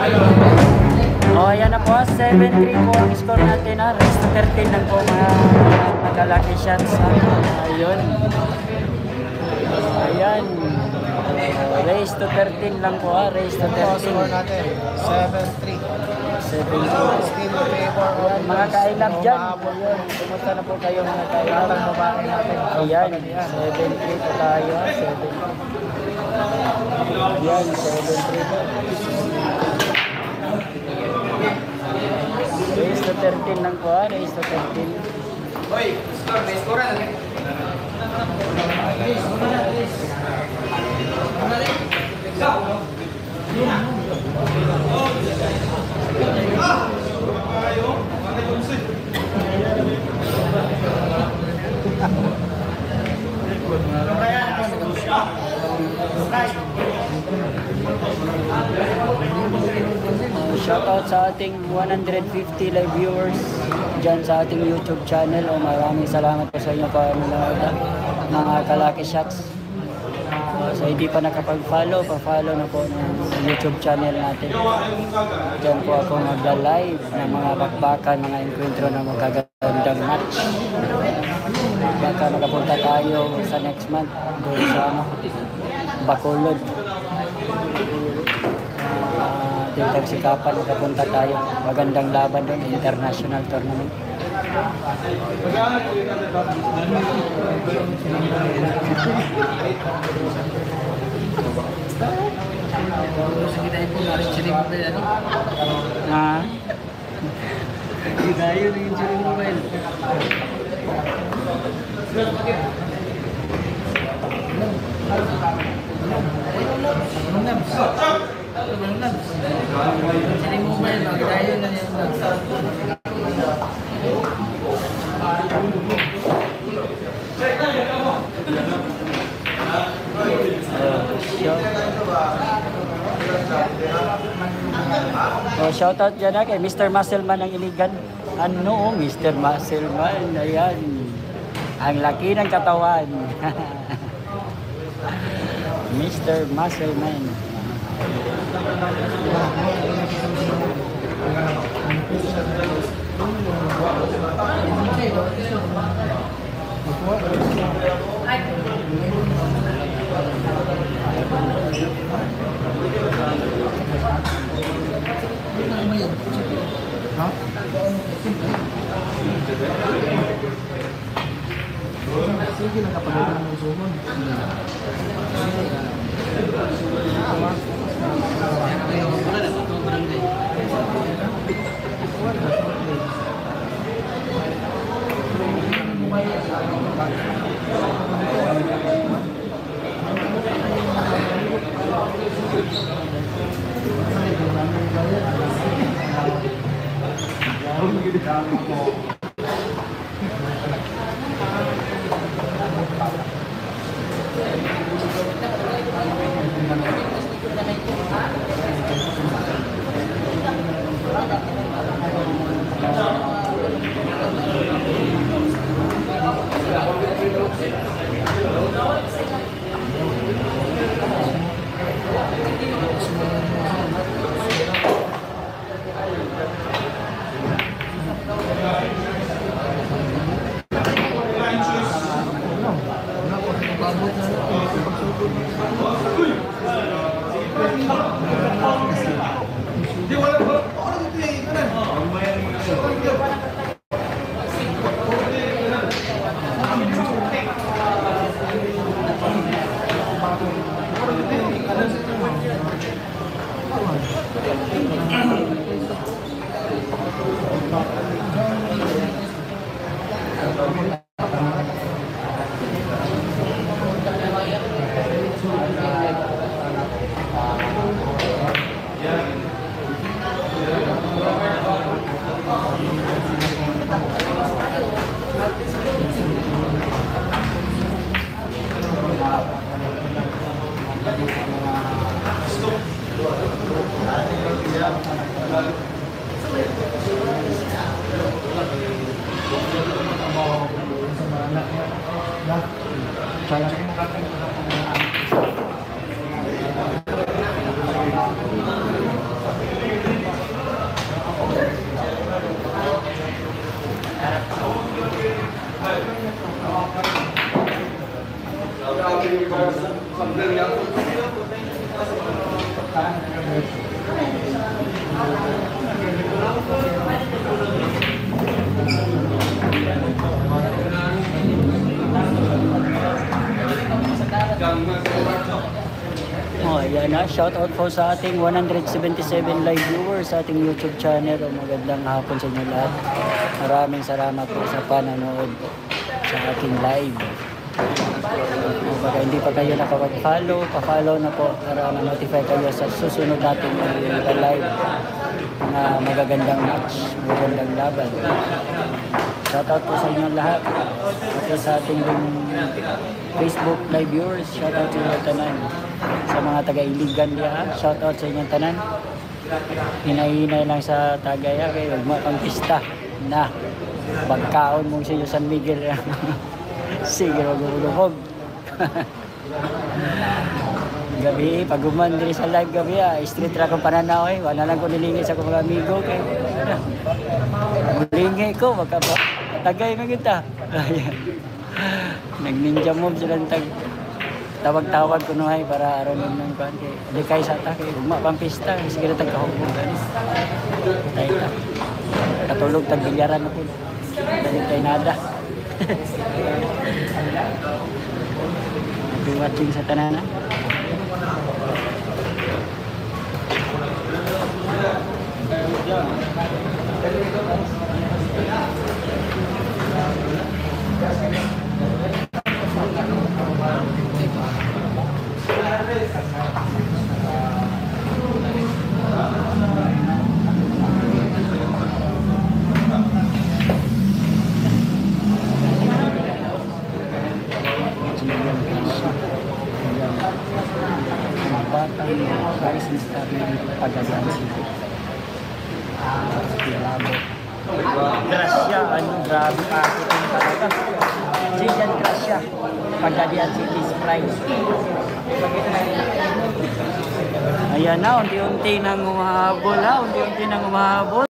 O, ayan na po, 7-3 po ang score natin, ha. Race to 13 lang po mga lucky shots, ha. Ayun. Ayan. Race to 13 lang po, ha. Race to 13. Score natin, 7-3. 7-2. Still in favor of Mga kailab dyan. Ayun, kumusta na po kayo mga kailab? Ang babae natin. Ayan, 7-3 po tayo. 7. Ayan, 7-3 po. Race to 13 lang po, ha. Race to 13. Hoy, score, may score na. Shoutout sa ating 150 live viewers dyan sa ating YouTube channel. Maraming salamat po sa inyo panonood mga Kalaki Shots. So hindi pa nakapag-follow, pa-follow na po ng YouTube channel natin. Dyan po ako magla-live ng mga bakbakan, mga enkwentro ng magagandang match. Baka makapunta tayo sa next month doon sa Bacolod. Tagsikapan, makapunta tayo. Magandang laban doon, international tournament. Ah. Gayo rin yung mobile. Sini mobile, tayo na yan. Shoutout dyan na kay Mr. Muscleman ng Iligan. Ano, Mr. Muscleman, ayan. Ang laki ng katawan. Mr. Muscleman. Sige lang kapag ito ng sumon. Oh, ayan na. Shout out po sa ating 177 live viewers sa ating YouTube channel. Magandang hapon sa inyo lahat. Maraming salamat po sa panonood sa ating live. Baka hindi pa kayo nakapag-follow, pa-follow na po para ma-notify kayo sa susunod nating live na magagandang match, magagandang laban. Shoutout po sa inyo lahat. At sa ating Facebook live viewers, shoutout sa inyo tanan. Sa mga taga-iligan diya, shoutout sa inyo tanan. Hinay-hinay lang sa Tagaya kayo, huwag pang pista na pagkaon mong sa San Miguel. Sige, mag-ulubog. Gabi, pag uman diri sa live gabi, street ra kong pananaw wala lang ko nilingay sa mga amigo kay nilingay ko tagay na kita. Nag-ninja move sila tawag-tawag ko nuhay para aron ng kan kay di kay sa ta kay ugma pang pista sige na tagkahugog ganis. Tay ta. Katulog tagbilyaran na po. Dali tay nada. Watching sa tanan. Batang rising star ng Pagadian City. Grasya, grabe kasi ito talaga. Jijan Grasya, Pagadian City Sprite. Ayan na, unti-unti nang umahabol unti-unti nang umahabol.